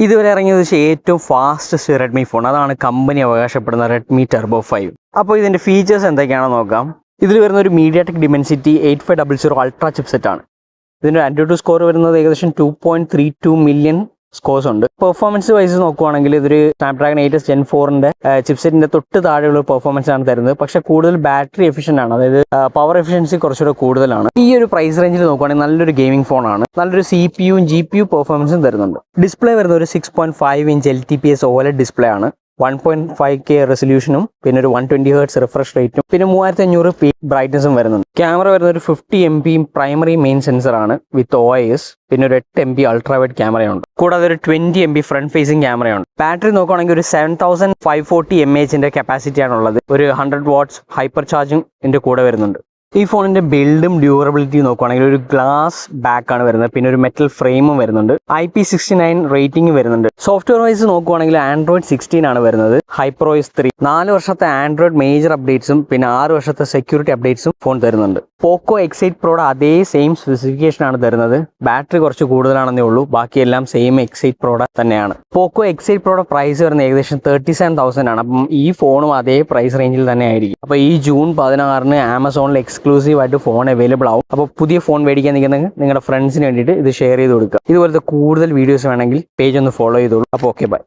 ഇതുവരെ ഇറങ്ങിയത് ഏറ്റവും ഫാസ്റ്റസ്റ്റ് റെഡ്മി ഫോൺ, അതാണ് കമ്പനി അവകാശപ്പെടുന്ന റെഡ്മി ടെർബോ 5. അപ്പോൾ ഇതിൻ്റെ ഫീച്ചേഴ്സ് എന്തൊക്കെയാണെന്ന് നോക്കാം. ഇതിൽ വരുന്ന ഒരു മീഡിയാടെക് ഡിമെൻസിറ്റി 8500 അൾട്രാ ചിപ്സെറ്റ് ആണ്. ഇതിൻ്റെ AnTuTu സ്കോർ വരുന്നത് ഏകദേശം 2.32 മില്യൺ സ്കോർസ് ഉണ്ട്. പെർഫോമൻസ് വൈസ് നോക്കുവാണെങ്കിൽ ഇതൊരു സ്നാപ്ഡ്രാഗൺ 8s Gen 4ന്റെ ചിപ്സെറ്റിന്റെ തൊട്ട് താഴെയുള്ള പെർഫോമൻസ് ആണ് തരുന്നത്. പക്ഷെ കൂടുതൽ ബാറ്ററി എഫിഷ്യൻ്റ് ആണ്, അതായത് പവർ എഫിഷ്യൻസി കുറച്ചുകൂടെ കൂടുതലാണ്. ഈ ഒരു പ്രൈസ് റേഞ്ചിൽ നോക്കുവാണെങ്കിൽ നല്ലൊരു ഗെയിമിംഗ് ഫോണാണ്. നല്ലൊരു CPU GPU പെർഫോമൻസും തരുന്നുണ്ട്. ഡിസ്പ്ലേ വരുന്ന ഒരു 6.5 ഇഞ്ച് LTPS OLED ഡിസ്പ്ലേ ആണ്. 1.5K റെസൊല്യൂഷനും പിന്നെ ഒരു 120 Hz റിഫ്രഷ് റേറ്റും പിന്നെ 3500 പീക്ക് ബ്രൈറ്റ്നസും വരുന്നുണ്ട്. ക്യാമറ വരുന്ന ഒരു 50 MP പ്രൈമറി മെയിൻ സെൻസർ ആണ് വിത്ത് OIS. പിന്നെ ഒരു 8 MP അൾട്രാ വൈഡ് ക്യാമറയുണ്ട്. കൂടാതെ ഒരു 20 MP ഫ്രണ്ട് ഫേസിംഗ് ക്യാമറയുണ്ട്. ബാറ്ററി നോക്കുകയാണെങ്കിൽ ഒരു 7540 mAh കപ്പാസിറ്റി ആണുള്ളത്. ഒരു 100 വാട്ട്സ് ഹൈപ്പർ ചാർജിങ് ഇതിന്റെ കൂടെ വരുന്നുണ്ട്. ഈ ഫോണിന്റെ ബിൽഡും ഡ്യൂറബിലിറ്റി നോക്കുകയാണെങ്കിൽ ഒരു ഗ്ലാസ് ബാക്ക് ആണ് വരുന്നത്. പിന്നെ ഒരു മെറ്റൽ ഫ്രെയിമും വരുന്നുണ്ട്. IP69 റേറ്റിംഗ് വരുന്നുണ്ട്. സോഫ്റ്റ്വെയർ വൈസ് നോക്കുകയാണെങ്കിൽ Android 16 ആണ് വരുന്നത്. HyperOS 3 4 വർഷത്തെ ആൻഡ്രോയിഡ് മേജർ അപ്ഡേറ്റ്സും പിന്നെ 6 വർഷത്തെ സെക്യൂരിറ്റി അപ്ഡേറ്റ്സും ഫോൺ തരുന്നുണ്ട്. പോക്കോ X8 പ്രോയുടെ അതേ സെയിം സ്പെസിഫിക്കേഷൻ ആണ് തരുന്നത്. ബാറ്ററി കുറച്ച് കൂടുതലാണെന്നേ ഉള്ളൂ, ബാക്കിയെല്ലാം സെയിം X8 പ്രോയുടെ തന്നെയാണ്. പോക്കോ X8 പ്രോയുടെ പ്രൈസ് വരുന്നത് ഏകദേശം 37,000 ആണ്. അപ്പം ഈ ഫോണും അതേ പ്രൈസ് റേഞ്ചിൽ തന്നെ ആയിരിക്കും. അപ്പോൾ ഈ ജൂൺ 16 ആമസോണിൽ എക്സ്ക്ലൂസീവ് ആയിട്ട് ഫോൺ അവൈലബിൾ ആവും. അപ്പോൾ പുതിയ ഫോൺ മേടിക്കാൻ നിൽക്കുന്നെങ്കിൽ നിങ്ങളുടെ ഫ്രണ്ട്സിന് വേണ്ടിയിട്ട് ഇത് ഷെയർ ചെയ്ത് കൊടുക്കുക. ഇതുപോലത്തെ കൂടുതൽ വീഡിയോസ് വേണമെങ്കിൽ പേജ് ഒന്ന് ഫോളോ ചെയ്തോളൂ. അപ്പോൾ ഓക്കെ, ബൈ.